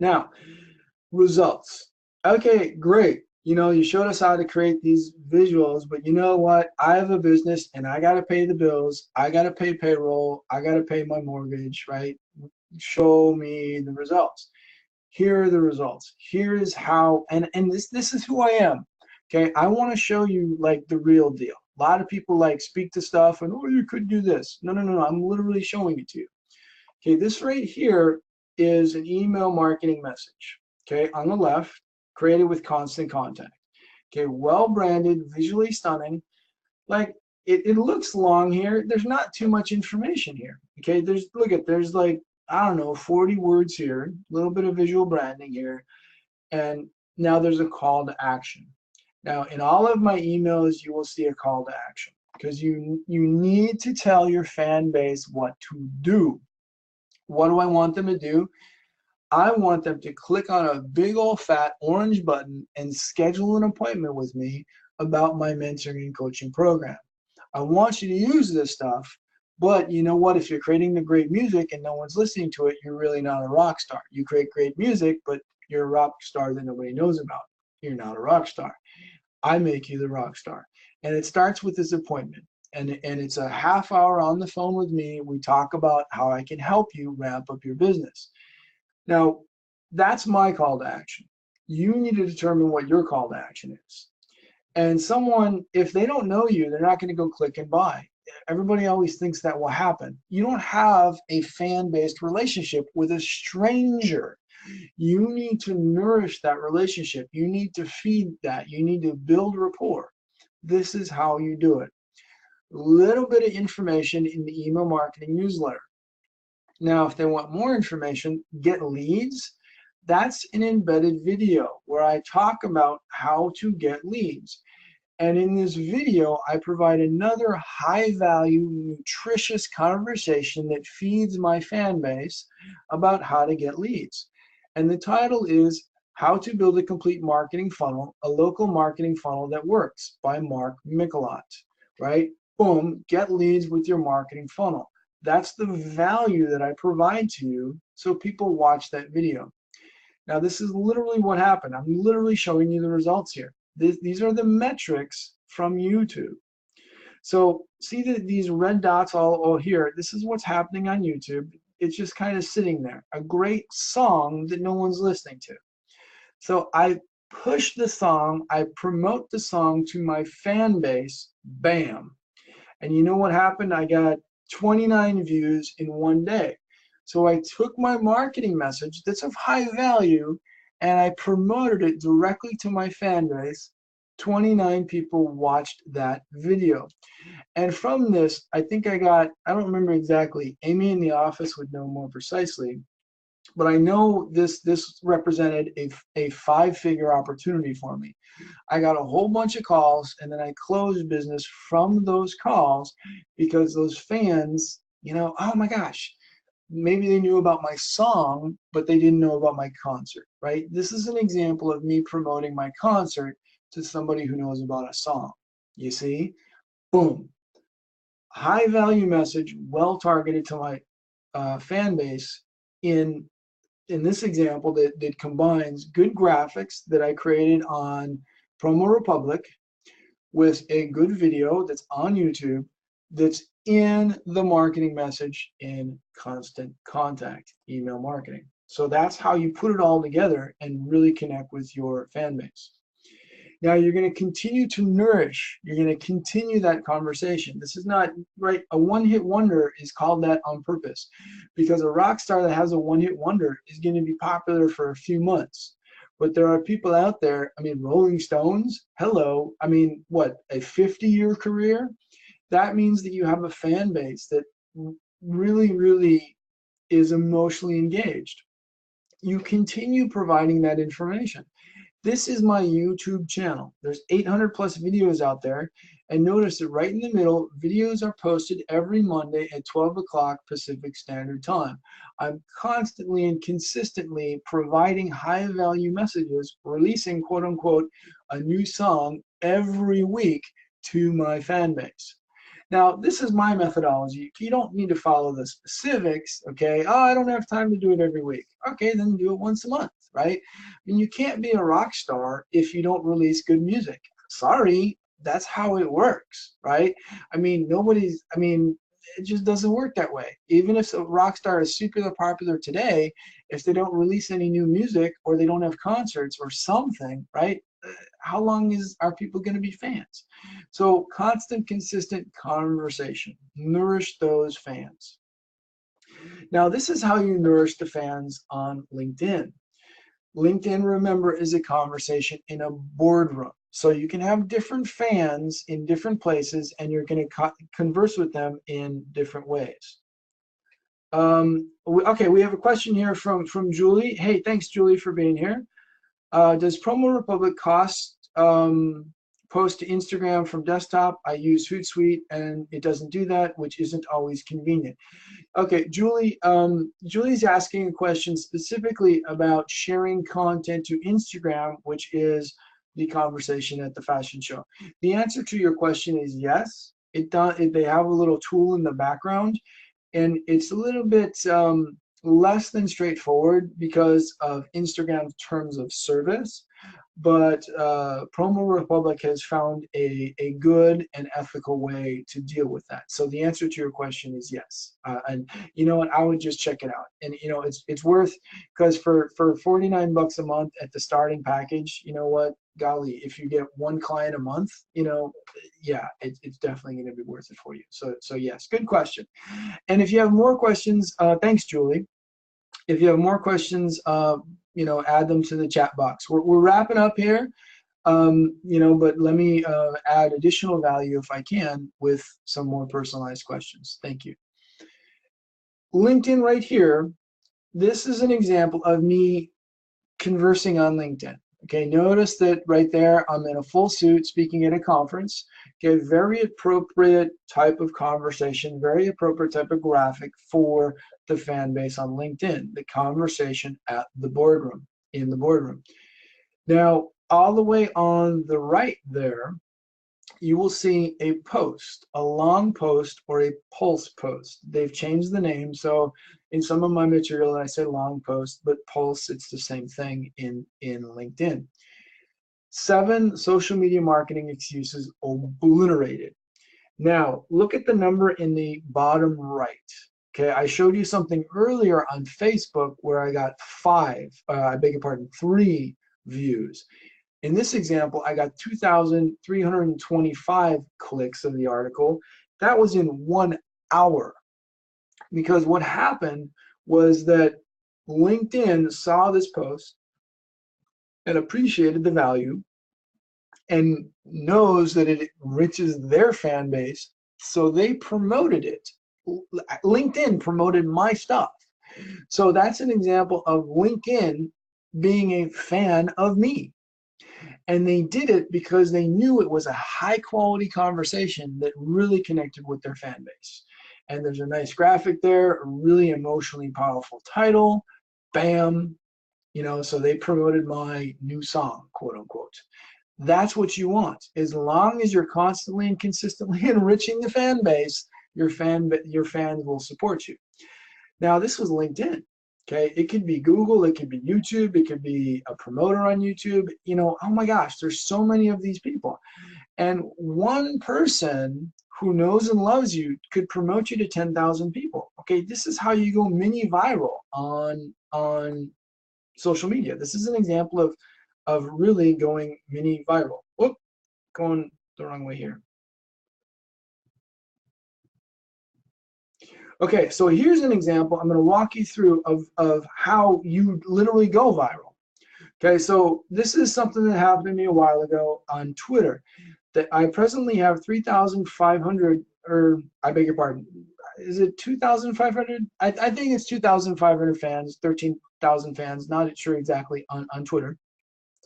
Now, results. Okay, great. You showed us how to create these visuals, but you know what? I have a business and I got to pay the bills. I got to pay payroll. I got to pay my mortgage, right? Show me the results. Here are the results. Here is how, and this is who I am. Okay, I want to show you like the real deal. A lot of people like speak to stuff and oh, you could do this. No, no, no, no. I'm literally showing it to you. Okay, this right here is an email marketing message. Okay, on the left, created with constant contact. Okay, well branded, visually stunning. Like it looks long here. There's not too much information here. Okay, there's like, I don't know, 40 words here, a little bit of visual branding here, and now there's a call to action. Now, in all of my emails, you will see a call to action because you need to tell your fan base what to do. What do I want them to do? I want them to click on a big old fat orange button and schedule an appointment with me about my mentoring and coaching program. I want you to use this stuff, but you know what? If you're creating the great music and no one's listening to it, you're really not a rock star. You create great music, but you're a rock star that nobody knows about. You're not a rock star. I make you the rock star. And it starts with this appointment. And it's a half hour on the phone with me. We talk about how I can help you ramp up your business. Now, that's my call to action. You need to determine what your call to action is. And someone, if they don't know you, they're not going to go click and buy. Everybody always thinks that will happen. You don't have a fan-based relationship with a stranger. You need to nourish that relationship. You need to feed that. You need to build rapport. This is how you do it. Little bit of information in the email marketing newsletter. Now, if they want more information, get leads. That's an embedded video where I talk about how to get leads. And in this video, I provide another high value, nutritious conversation that feeds my fan base about how to get leads. And the title is How to Build a Complete Marketing Funnel, a Local Marketing Funnel That Works by Mikelat, right? Boom, get leads with your marketing funnel. That's the value that I provide to you, so people watch that video. Now, this is literally what happened. I'm literally showing you the results here. These are the metrics from YouTube. So see these red dots all here. This is what's happening on YouTube. It's just kind of sitting there. A great song that no one's listening to. So I push the song, I promote the song to my fan base, bam. And you know what happened? I got 29 views in one day. So I took my marketing message that's of high value and I promoted it directly to my fan base. 29 people watched that video. And from this, I think I don't remember exactly, Amy in the office would know more precisely, but I know this represented a five-figure opportunity for me. I got a whole bunch of calls and then I closed business from those calls because those fans, oh my gosh, maybe they knew about my song, but they didn't know about my concert, right? This is an example of me promoting my concert to somebody who knows about a song. You see? Boom. High value message, well targeted to my fan base in this example that combines good graphics that I created on Promo Republic with a good video that's on YouTube that's in the marketing message in constant contact email marketing. So that's how you put it all together and really connect with your fan base. Now you're going to continue to nourish, you're going to continue that conversation. This is not, right, a one-hit wonder is called that on purpose because a rock star that has a one-hit wonder is going to be popular for a few months. But there are people out there, I mean, Rolling Stones, hello, I mean, what, a 50-year career? That means that you have a fan base that really, really is emotionally engaged. You continue providing that information. This is my YouTube channel. There's 800 plus videos out there. And notice that right in the middle, videos are posted every Monday at 12 o'clock Pacific Standard Time. I'm constantly and consistently providing high value messages, releasing quote unquote a new song every week to my fan base. Now, this is my methodology. You don't need to follow the specifics, okay? Oh, I don't have time to do it every week. Okay, then do it once a month, right? I mean, you can't be a rock star if you don't release good music. Sorry, that's how it works, right? I mean, it just doesn't work that way. Even if a rock star is super popular today, if they don't release any new music or they don't have concerts or something, right? How long are people going to be fans? So constant, consistent conversation. Nourish those fans. Now, this is how you nourish the fans on LinkedIn. LinkedIn, remember, is a conversation in a boardroom. So you can have different fans in different places, and you're going to converse with them in different ways. Okay, we have a question here from Julie. Hey, thanks, Julie, for being here. Does Promo Republic cost post to Instagram from desktop? I use Hootsuite and it doesn't do that, which isn't always convenient. Okay, Julie, Julie's asking a question specifically about sharing content to Instagram, which is the conversation at the fashion show. The answer to your question is yes. They have a little tool in the background, and it's a little bit less than straightforward because of Instagram's terms of service. But Promo Republic has found a good and ethical way to deal with that. So the answer to your question is yes. And you know what? I would just check it out. And you know, it's worth, because for 49 bucks a month at the starting package, you know what? Golly, if you get one client a month, you know, yeah, it's definitely going to be worth it for you. So yes, good question. And if you have more questions, thanks, Julie. If you have more questions, you know, add them to the chat box. We're wrapping up here, you know, but let me add additional value if I can with some more personalized questions. Thank you. LinkedIn right here. This is an example of me conversing on LinkedIn. Okay, notice that right there, I'm in a full suit speaking at a conference. Okay, very appropriate type of conversation, very appropriate type of graphic for the fan base on LinkedIn, the conversation at the boardroom, in the boardroom. Now, all the way on the right there, you will see a post, a long post or a pulse post. They've changed the name, so in some of my material I say long post, but pulse, it's the same thing in LinkedIn. 7 social media marketing excuses obliterated. Now, look at the number in the bottom right. Okay, I showed you something earlier on Facebook where I got 3 views. In this example, I got 2,325 clicks of the article. That was in 1 hour. Because what happened was that LinkedIn saw this post and appreciated the value and knows that it enriches their fan base, so they promoted it. LinkedIn promoted my stuff. So that's an example of LinkedIn being a fan of me. And they did it because they knew it was a high quality conversation that really connected with their fan base. And there's a nice graphic there, a really emotionally powerful title. Bam. You know, so they promoted my new song, quote unquote. That's what you want. As long as you're constantly and consistently enriching the fan base, your fans will support you. Now, this was LinkedIn. Okay, it could be Google, it could be YouTube, it could be a promoter on YouTube. You know, oh my gosh, there's so many of these people. And one person who knows and loves you could promote you to 10,000 people. Okay, this is how you go mini viral on social media. This is an example of really going mini viral. Whoop, going the wrong way here. Okay, so here's an example I'm going to walk you through of how you literally go viral. Okay, so this is something that happened to me a while ago on Twitter. That I presently have 3,500, or I beg your pardon, is it 2,500? I think it's 2,500 fans, 13,000 fans, not sure exactly on Twitter.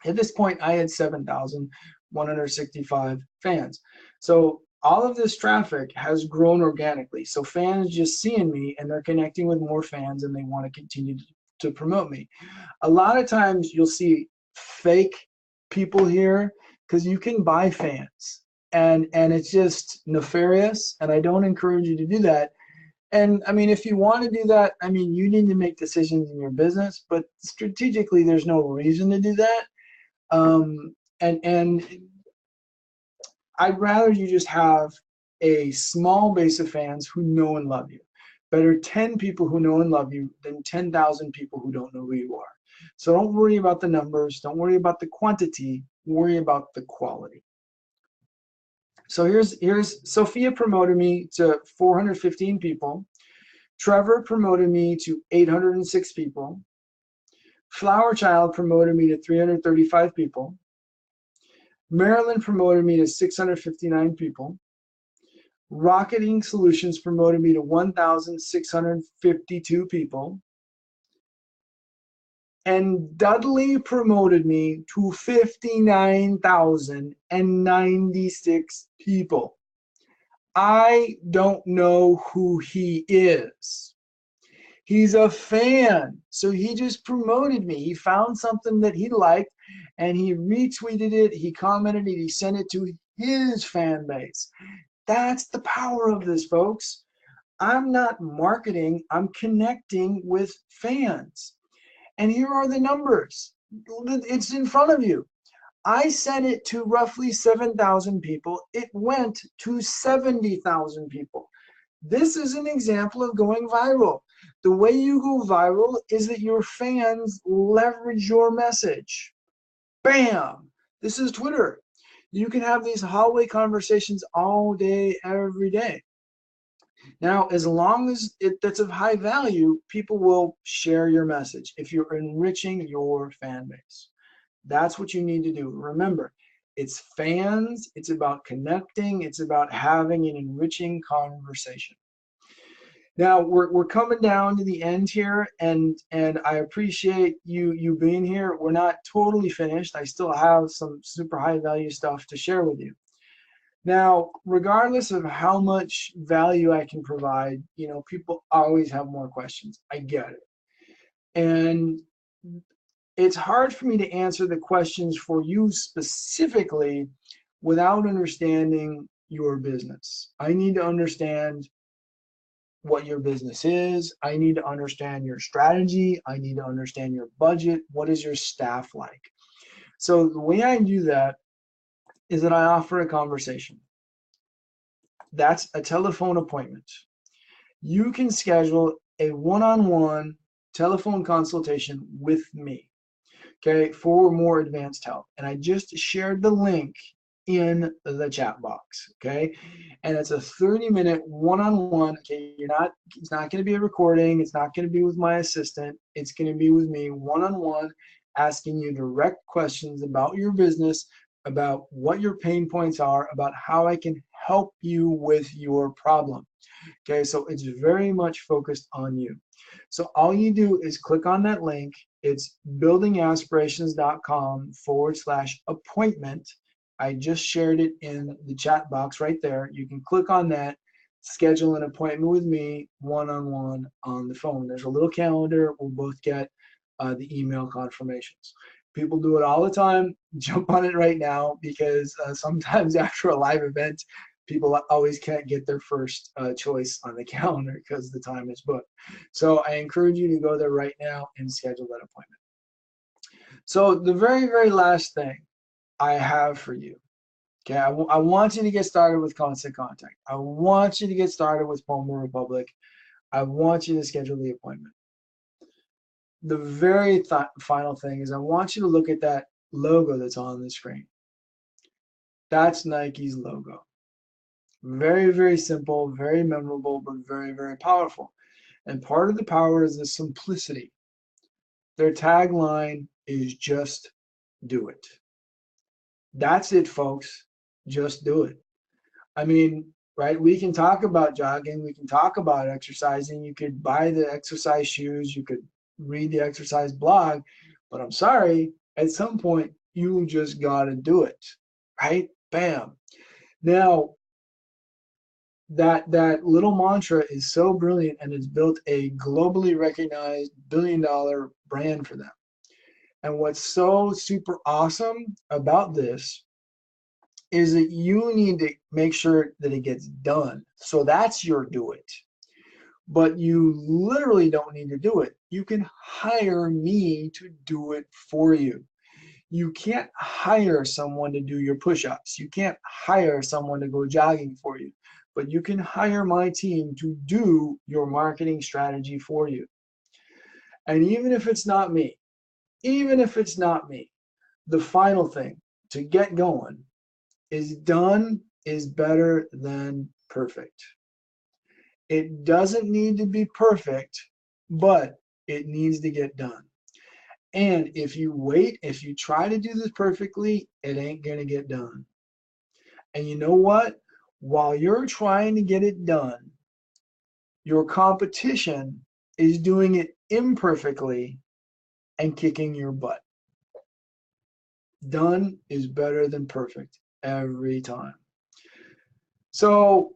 At this point, I had 7,165 fans. So all of this traffic has grown organically. So fans just seeing me and they're connecting with more fans and they want to continue to promote me. A lot of times you'll see fake people here because you can buy fans. and it's just nefarious, and I don't encourage you to do that. And I mean, if you want to do that, I mean, you need to make decisions in your business, but strategically, there's no reason to do that. And I'd rather you just have a small base of fans who know and love you. Better 10 people who know and love you than 10,000 people who don't know who you are. So don't worry about the numbers. Don't worry about the quantity. Worry about the quality. So here's Sophia promoted me to 415 people. Trevor promoted me to 806 people. Flower Child promoted me to 335 people. Maryland promoted me to 659 people. Rocketing Solutions promoted me to 1,652 people. And Dudley promoted me to 59,096 people. I don't know who he is. He's a fan. So he just promoted me. He found something that he liked and he retweeted it, he commented it, he sent it to his fan base. That's the power of this, folks. I'm not marketing, I'm connecting with fans. And here are the numbers. It's in front of you. I sent it to roughly 7,000 people. It went to 70,000 people. This is an example of going viral. The way you go viral is that your fans leverage your message. Bam! This is Twitter. You can have these hallway conversations all day, every day. Now, as long as that's of high value, people will share your message if you're enriching your fan base. That's what you need to do. Remember, it's fans, it's about connecting, it's about having an enriching conversation. Now we're coming down to the end here, and I appreciate you being here. We're not totally finished. I still have some super high value stuff to share with you. Now, regardless of how much value I can provide, you know, people always have more questions. I get it. And it's hard for me to answer the questions for you specifically without understanding your business. I need to understand what your business is. I need to understand your strategy. I need to understand your budget. What is your staff like? So the way I do that is that I offer a conversation. That's a telephone appointment. You can schedule a one-on-one telephone consultation with me, okay, for more advanced help. And I just shared the link in the chat box, okay? And it's a 30-minute one-on-one. Okay, it's not going to be a recording. It's not going to be with my assistant. It's going to be with me one-on-one, asking you direct questions about your business, about what your pain points are, about how I can help you with your problem. Okay, so it's very much focused on you. So all you do is click on that link. It's buildingaspirations.com/appointment. I just shared it in the chat box right there. You can click on that, schedule an appointment with me one-on-one on the phone. There's a little calendar. We'll both get the email confirmations. People do it all the time. Jump on it right now, because sometimes after a live event, people always can't get their first choice on the calendar because the time is booked. So I encourage you to go there right now and schedule that appointment. So the very, very last thing I have for you, okay, I want you to get started with Constant Contact. I want you to get started with Pomo Republic. I want you to schedule the appointment. The very final thing is I want you to look at that logo that's on the screen. That's Nike's logo. Very, very simple, very memorable, but very, very powerful. And part of the power is the simplicity. Their tagline is just do it. That's it, folks. Just do it. I mean, right? We can talk about jogging. We can talk about exercising. You could buy the exercise shoes. You could read the exercise blog. But I'm sorry, at some point, you just got to do it, right? Bam. Now, that little mantra is so brilliant, and it's built a globally recognized billion-dollar brand for them. And what's so super awesome about this is that you need to make sure that it gets done. So that's your do it. But you literally don't need to do it. You can hire me to do it for you. You can't hire someone to do your push-ups. You can't hire someone to go jogging for you. But you can hire my team to do your marketing strategy for you. And even if it's not me, even if it's not me, the final thing to get going is done is better than perfect. It doesn't need to be perfect, but it needs to get done. And if you wait, if you try to do this perfectly, it ain't going to get done. And you know what? While you're trying to get it done, your competition is doing it imperfectly and kicking your butt. Done is better than perfect every time. So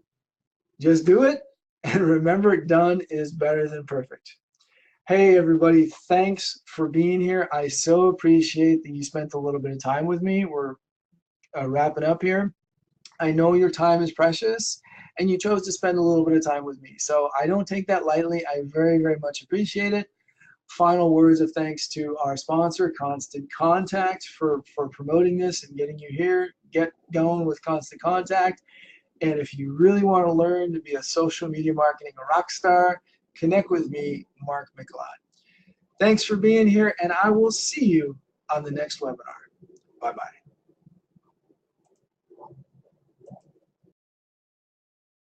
just do it and remember, done is better than perfect. Hey, everybody, thanks for being here. I so appreciate that you spent a little bit of time with me. We're wrapping up here. I know your time is precious and you chose to spend a little bit of time with me. So I don't take that lightly. I very, very much appreciate it. Final words of thanks to our sponsor, Constant Contact, for promoting this and getting you here. Get going with Constant Contact. And if you really want to learn to be a social media marketing rock star, connect with me, Mark Mikelat. Thanks for being here, and I will see you on the next webinar. Bye-bye.